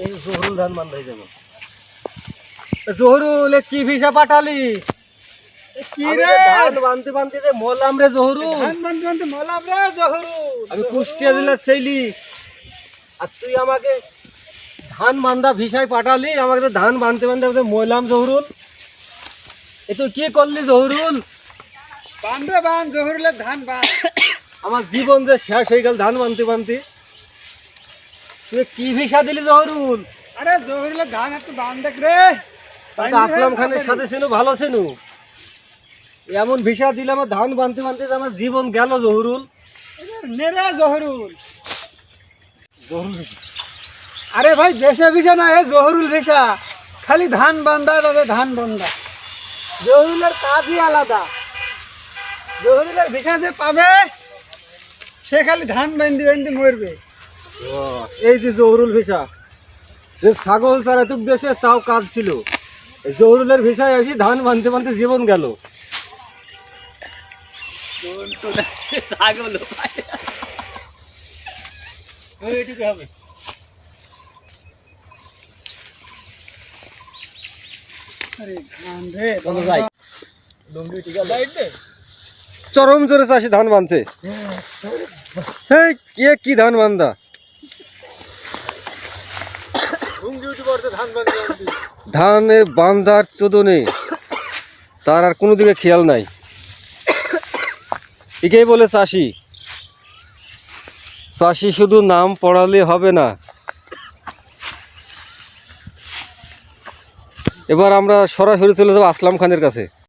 এই জহুরুল ধান বান্ধাই যাবো। জহুরুল কি ভিসা পাঠালি? কি রে ধান বানতে বানতে যে মলাম রে জহুরুল, ধান বানতে বানতে মলাম রে জহুরুল। আমি কুষ্টিয়া জেলার ছেলি, আর তুই আমাকে ধান বান্ধা ভিসায় পাঠালি, আমাকে তো ধান বানতে বানতে মলাম জহুরুল। এ তুই কি করলি জহুরুল? বান্ধে বান জহুরুলের ধান বান। আমার জীবন যে শেষ হয়ে গেল ধান বানতে বানতে। তুই কি ভিসা দিলি জহুরুল? আরে জহুরুলের ধান একটু বান দেখ রে। আসলাম খানের সাথে ছিল, ভালো ছিল। এমন ভিসা দিলে আমার ধান বানতে বানতে আমার জীবন গেল জহুরুল। নেরে জহুরুল। জহুরুল আরে ভাই দেশে ভিসা না, এ জহুরুল ভিসা। খালি ধান বান্ধা তবে ধান বান্ধা। জহুরুলের কাজই আলাদা। জহুরুলের ভিসা যে পাবে সে খালি ধান বান্ধি বান্ধি মরবে। এই যে জহুরুল ভিসা, যে ছাগল চারাতুক দেশে তাও কাজ ছিল, এই জহুরুলের ভিসায় আসি ধান বানতে বানতে জীবন গেল। আরে ধান রে চরম জোরে চাষি ধান বানছে। এই কে কি ধান বান্ধা? ধান বান্ধার চোদনে তার আর কোনো দিকে খেয়াল নাই। একেই বলে চাষি। চাষি শুধু নাম পড়ালে হবে না। এবার আমরা সরাসরি চলে যাবো আসলাম খানের কাছে।